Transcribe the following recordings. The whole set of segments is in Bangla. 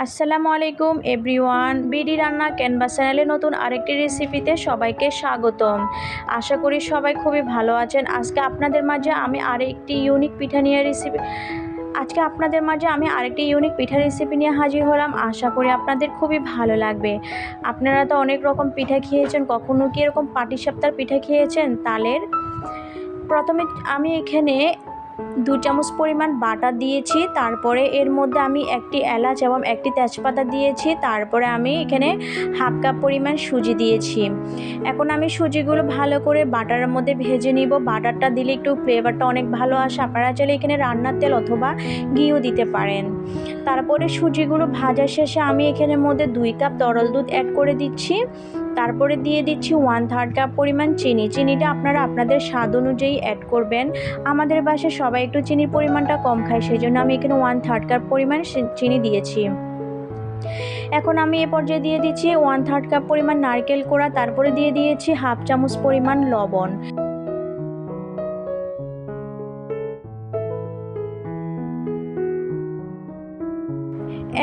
আসসালামু আলাইকুম এভরিওয়ান, বিডি রান্না ক্যানভাস চ্যানেলে নতুন আরেকটি রেসিপিতে সবাইকে স্বাগতম। আশা করি সবাই খুবই ভালো আছেন। আজকে আপনাদের মাঝে আমি আরেকটি ইউনিক পিঠা রেসিপি নিয়ে হাজির হলাম। আশা করি আপনাদের খুবই ভালো লাগবে। আপনারা তো অনেক রকম পিঠা খেয়েছেন, কখনো কি এরকম পাটিসাপটার পিঠা খেয়েছেন তালের? প্রথমে আমি এখানে 2 চামচ পরিমাণ বাটার দিয়েছি, তারপরে এর মধ্যে আমি একটি এলাচ এবং একটি তেজপাতা দিয়েছি, তারপরে আমি এখানে হাফ কাপ পরিমাণ সুজি দিয়েছি। এখন আমি সুজিগুলো ভালো করে বাটারের মধ্যে ভেজে নিব। বাটারটা দিলে একটু ফ্লেভারটা অনেক ভালো আসে। আপনারা চাইলে এখানে রান্নার তেল অথবা ঘিও দিতে পারেন। তারপরে সুজিগুলো ভাজা শেষে আমি এখানের মধ্যে 2 কাপ তরল দুধ অ্যাড করে দিচ্ছি। তারপরে দিয়ে দিচ্ছি 1/3 কাপ পরিমাণ চিনি। চিনিটা আপনারা আপনাদের স্বাদ অনুযায়ী অ্যাড করবেন। আমাদের বাসায় সবাই একটু চিনির পরিমাণটা কম খায়, সেই জন্য আমি এখানে 1/3 কাপ পরিমাণ চিনি দিয়েছি। এখন আমি এ পর্যায়ে দিয়ে দিচ্ছি 1/3 কাপ পরিমাণ নারকেল কোড়া, তারপরে দিয়ে দিয়েছি হাফ চামচ পরিমাণ লবণ।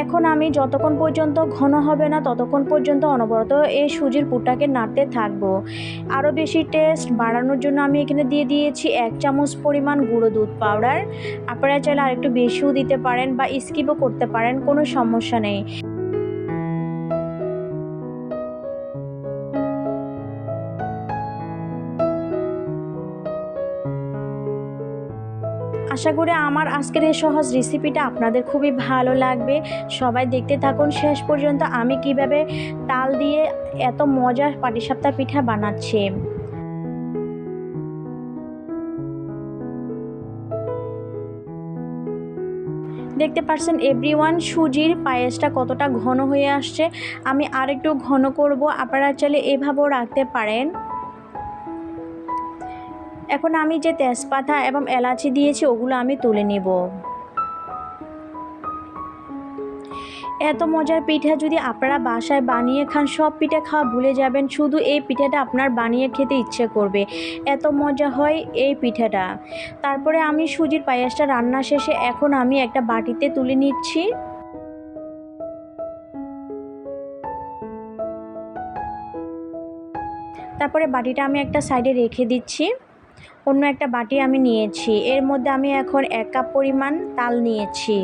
এখন আমি যতক্ষণ পর্যন্ত ঘন হবে না ততক্ষণ পর্যন্ত অনবরত এই সুজির পুরটাকে নাড়তে থাকবো। আরও বেশি টেস্ট বাড়ানোর জন্য আমি এখানে দিয়ে দিয়েছি 1 চামচ পরিমাণ গুঁড়ো দুধ পাউডার। আপনারা চাইলে আরেকটু বেশিও দিতে পারেন বা স্কিপও করতে পারেন, কোনো সমস্যা নেই। আশা করি আমার আজকের এই সহজ রেসিপিটা আপনাদের খুবই ভালো লাগবে। সবাই দেখতে থাকুন শেষ পর্যন্ত আমি কিভাবে তাল দিয়ে এত মজার পাটিসাপটা পিঠা বানাচ্ছি। দেখতে পাচ্ছেন এভরিওয়ান, সুজির পায়েসটা কতটা ঘন হয়ে আসছে। আমি আরেকটু ঘন করব, আপনারা চাইলে এভাবেও রাখতে পারেন। এখন আমি যে তেজপাতা এবং এলাচি দিয়েছি ওগুলো আমি তুলে নিব। এত মজার পিঠা যদি আপনারা বাসায় বানিয়ে খান, সব পিঠা খাওয়া ভুলে যাবেন, শুধু এই পিঠাটা আপনার বানিয়ে খেতে ইচ্ছে করবে, এত মজা হয় এই পিঠাটা। তারপরে আমি সুজির পায়েসটা রান্না শেষে এখন আমি একটা বাটিতে তুলে নিচ্ছি। তারপরে বাটিটা আমি একটা সাইডে রেখে দিচ্ছি। অন্য একটা বাটি আমি নিয়েছি, এর মধ্যে আমি এখন 1 কাপ পরিমাণ তাল নিয়েছি।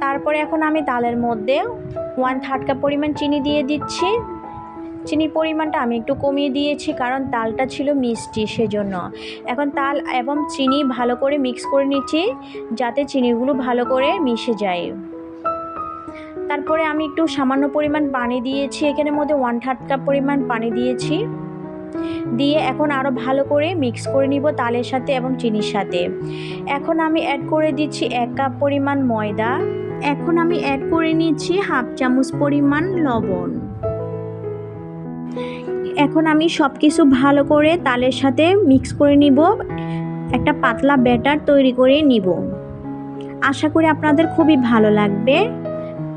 তারপরে এখন আমি তালের মধ্যে 1/3 কাপ পরিমাণ চিনি দিয়ে দিচ্ছি। চিনির পরিমাণটা আমি একটু কমিয়ে দিয়েছি কারণ তালটা ছিল মিষ্টি, সেজন্য। এখন তাল এবং চিনি ভালো করে মিক্স করে নিচ্ছি যাতে চিনিগুলো ভালো করে মিশে যায়। তারপরে আমি একটু সামান্য পরিমাণ পানি দিয়েছি, এখানের মধ্যে 1/3 কাপ পরিমাণ পানি দিয়েছি। দিয়ে এখন আরও ভালো করে মিক্স করে নিব তালের সাথে এবং চিনির সাথে। এখন আমি অ্যাড করে দিচ্ছি 1 কাপ পরিমাণ ময়দা। এখন আমি অ্যাড করে নিচ্ছি হাফ চামচ পরিমাণ লবণ। এখন আমি সব কিছু ভালো করে তালের সাথে মিক্স করে নিব, একটা পাতলা ব্যাটার তৈরি করে নিব। আশা করি আপনাদের খুবই ভালো লাগবে।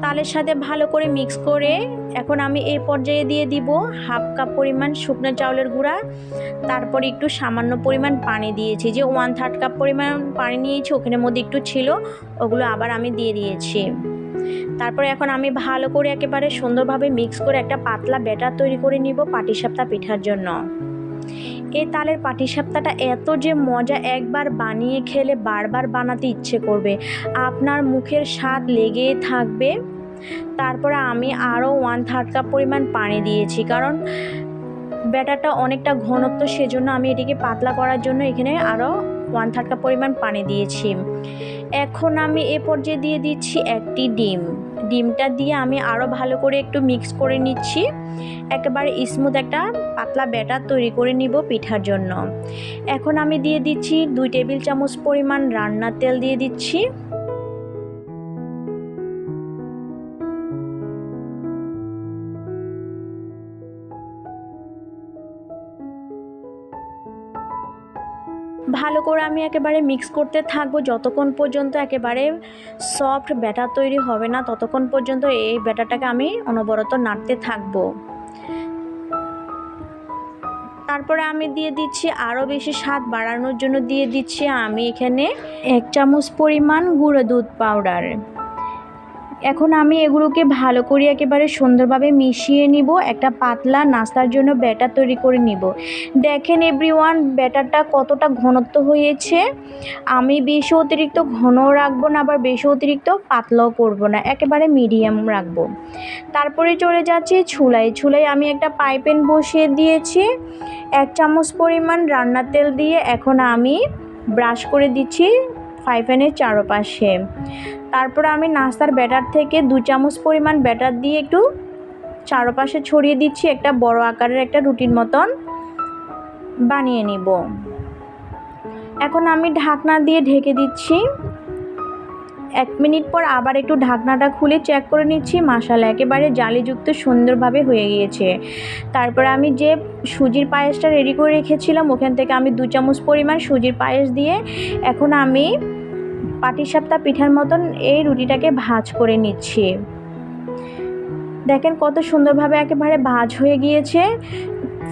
তালের সাথে ভালো করে মিক্স করে এখন আমি এই পর্যায়ে দিয়ে দিব হাফ কাপ পরিমাণ শুকনো চাউলের গুঁড়া। তারপরে একটু সামান্য পরিমাণ পানি দিয়েছি, যে 1/3 কাপ পরিমাণ পানি নিয়েছি ওখানের মধ্যে একটু ছিল, ওগুলো আবার আমি দিয়ে দিয়েছি। তারপরে এখন আমি ভালো করে একেবারে সুন্দরভাবে মিক্স করে একটা পাতলা ব্যাটার তৈরি করে নিব পাটিসাপটা পিঠার জন্য। এই তালের পাটিসাপটাটা এত যে মজা, একবার বানিয়ে খেলে বারবার বানাতে ইচ্ছে করবে, আপনার মুখের স্বাদ লেগেই থাকবে। তারপরে আমি আরও 1/3 কাপ পরিমাণ পানি দিয়েছি, কারণ ব্যাটারটা অনেকটা ঘনত্ব, সেজন্য আমি এটিকে পাতলা করার জন্য এখানে আরও 1/3 কাপ পরিমাণ পানি দিয়েছি। এখন আমি এ পর্যায়ে দিয়ে দিচ্ছি একটি ডিম। ডিমটা দিয়ে আমি আরও ভালো করে একটু মিক্স করে নিচ্ছি, একেবারে স্মুথ একটা পাতলা ব্যাটার তৈরি করে নিব পিঠার জন্য। এখন আমি দিয়ে দিচ্ছি 2 টেবিল চামচ পরিমাণ রান্নার তেল দিয়ে দিচ্ছি। ভালো করে আমি একেবারে মিক্স করতে থাকবো যতক্ষণ পর্যন্ত একেবারে সফট ব্যাটার তৈরি হবে না, ততক্ষণ পর্যন্ত এই ব্যাটারটাকে আমি অনবরত নাড়তে থাকবো। তারপরে আমি দিয়ে দিচ্ছি আরও বেশি স্বাদ বাড়ানোর জন্য দিয়ে দিচ্ছি আমি এখানে 1 চামচ পরিমাণ গুঁড়ো দুধ পাউডার। এখন আমি এগুলোকে ভালো করে একেবারে সুন্দরভাবে মিশিয়ে নিব, একটা পাতলা নাস্তার জন্য ব্যাটার তৈরি করে নিব। দেখেন এভরিওয়ান, ব্যাটারটা কতটা ঘনত্ব হয়েছে। আমি বেশি অতিরিক্ত ঘনও রাখবো না, আবার বেশি অতিরিক্ত পাতলাও করব না, একেবারে মিডিয়াম রাখবো। তারপরে চলে যাচ্ছি চুলায় আমি একটা পাইপ্যান বসিয়ে দিয়েছি 1 চামচ পরিমাণ রান্নার তেল দিয়ে। এখন আমি ব্রাশ করে দিচ্ছি ফ্রাই প্যানের চারপাশে। তারপরে আমি নাস্তার ব্যাটার থেকে 2 চামচ পরিমাণ ব্যাটার দিয়ে একটু চারপাশে ছড়িয়ে দিচ্ছি, একটা বড় আকারের একটা রুটির মতন বানিয়ে নিব। এখন আমি ঢাকনা দিয়ে ঢেকে দিচ্ছি। 1 মিনিট পর আবার একটু ঢাকনাটা খুলে চেক করে নিচ্ছি, মাশাআল্লাহ একেবারে জালিযুক্ত সুন্দরভাবে হয়ে গিয়েছে। তারপরে আমি যে সুজির পায়েসটা রেডি করে রেখেছিলাম ওখান থেকে আমি 2 চামচ পরিমাণ সুজির পায়েস দিয়ে এখন আমি পাটিসাপটা পিঠার মতন এই রুটিটাকে ভাজ করে নিচ্ছি। দেখেন কত সুন্দরভাবে একেবারে ভাজ হয়ে গিয়েছে,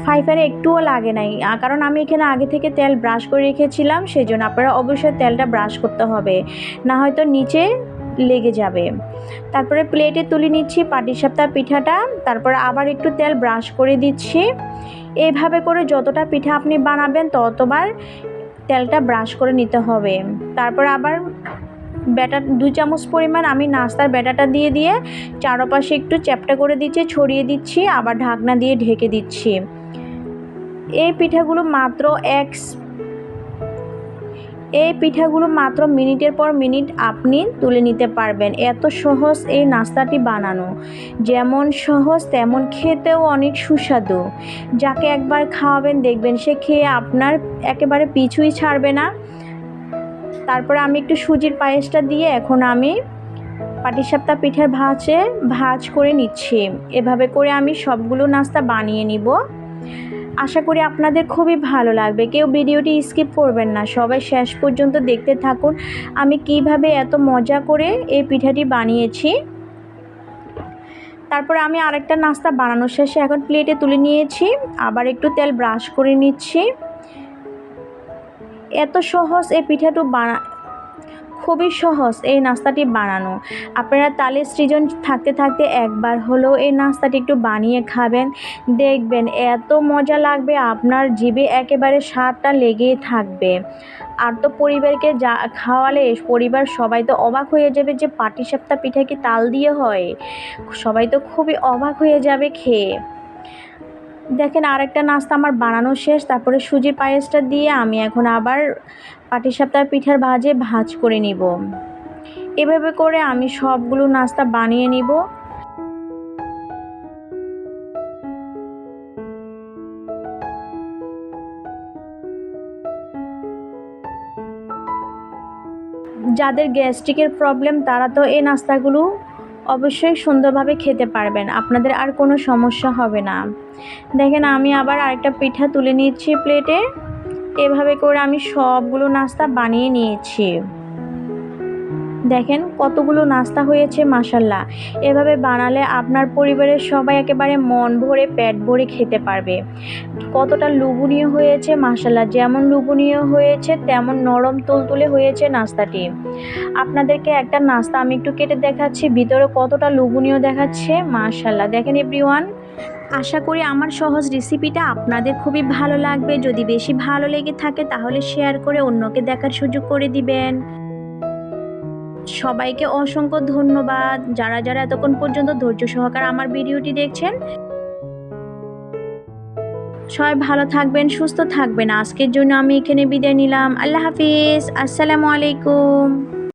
ফ্রাই প্যানে একটুও লাগে নাই, কারণ আমি এখানে আগে থেকে তেল ব্রাশ করে রেখেছিলাম, সেই জন্য আপনারা অবশ্যই তেলটা ব্রাশ করতে হবে, না হয়তো নিচে লেগে যাবে। তারপরে প্লেটে তুলে নিচ্ছি পাটিসাপটা পিঠাটা, তারপর আবার একটু তেল ব্রাশ করে দিচ্ছি। এইভাবে করে যতটা পিঠা আপনি বানাবেন ততবার তেলটা ব্রাশ করে নিতে হবে। তারপর আবার ব্যাটার 2 চামচ পরিমাণ আমি নাস্তার ব্যাটারটা দিয়ে চারপাশে একটু চ্যাপ্টা করে দিচ্ছি, ছড়িয়ে দিচ্ছি, আবার ঢাকনা দিয়ে ঢেকে দিচ্ছি। এই পিঠাগুলো মাত্র মিনিটের পর মিনিট আপনি তুলে নিতে পারবেন। এত সহজ এই নাস্তাটি বানানো, যেমন সহজ তেমন খেতেও অনেক সুস্বাদু। যাকে একবার খাওয়াবেন দেখবেন সে খেয়ে আপনার একেবারে পিছুই ছাড়বে না। তারপরে আমি একটু সুজির পায়েসটা দিয়ে এখন আমি পাটিসাপটা পিঠার ভাজ করে নিচ্ছি। এভাবে করে আমি সবগুলো নাস্তা বানিয়ে নিব। আশা করি আপনাদের খুবই ভালো লাগবে, কেউ ভিডিওটি স্কিপ করবেন না, সবাই শেষ পর্যন্ত দেখতে থাকুন আমি কিভাবে এত মজা করে এই পিঠাটি বানিয়েছি। তারপর আমি আরেকটা নাস্তা বানানো শেষে এখন প্লেটে তুলে নিয়েছি, আবার একটু তেল ব্রাশ করে নিচ্ছি। এত সহজ এই পিঠাটি খুবই সহজ এই নাস্তাটি বানানো। আপনারা তালের সিজন থাকতে থাকতে একবার হলেও এই নাস্তাটি একটু বানিয়ে খাবেন, দেখবেন এত মজা লাগবে, আপনার জিভে একেবারে স্বাদটা লেগেই থাকবে। আর তো পরিবারকে খাওয়ালে পরিবার সবাই তো অবাক হয়ে যাবে যে পাটিসাপটা পিঠা কি তাল দিয়ে হয়, সবাই তো খুবই অবাক হয়ে যাবে খেয়ে। দেখেন আরেকটা নাস্তা আমার বানানো শেষ, তারপরে সুজির পায়েসটা দিয়ে আমি এখন আবার পাটিসাপটার পিঠার ভাজ করে নিব। এভাবে করে আমি সবগুলো নাস্তা বানিয়ে নিব। যাদের গ্যাস্ট্রিকের প্রবলেম তারা তো এই নাস্তাগুলো অবশ্যই সুন্দরভাবে খেতে পারবেন, আপনাদের আর কোনো সমস্যা হবে না। দেখেন আমি আবার আরেকটা পিঠা তুলে নিচ্ছি প্লেটে। এভাবে করে আমি সবগুলো নাস্তা বানিয়ে নিয়েছি। দেখেন কতগুলো নাস্তা হয়েছে, মাশাআল্লাহ। এভাবে বানালে আপনার পরিবারের সবাই একেবারে মন ভরে পেট ভরে খেতে পারবে। কতটা লোভনীয় হয়েছে, মাশাআল্লাহ, যেমন লোভনীয় হয়েছে তেমন নরম তুলতুলে হয়েছে নাস্তাটি। আপনাদেরকে একটা নাস্তা আমি একটু কেটে দেখাচ্ছি, ভিতরে কতটা লোভনীয় দেখাচ্ছে, মাশাআল্লাহ। দেখেন এভরিওয়ান, আশা করি আমার সহজ রেসিপিটা আপনাদের খুবই ভালো লাগবে। যদি বেশি ভালো লেগে থাকে তাহলে শেয়ার করে অন্যকে দেখার সুযোগ করে দিবেন। সবাইকে অসংখ্য ধন্যবাদ যারা এতক্ষণ পর্যন্ত ধৈর্য সহকারে আমার ভিডিওটি দেখছেন। সবাই ভালো থাকবেন, সুস্থ থাকবেন। আজকের জন্য আমি এখানে বিদায় নিলাম। আল্লাহ হাফিজ, আসসালামু আলাইকুম।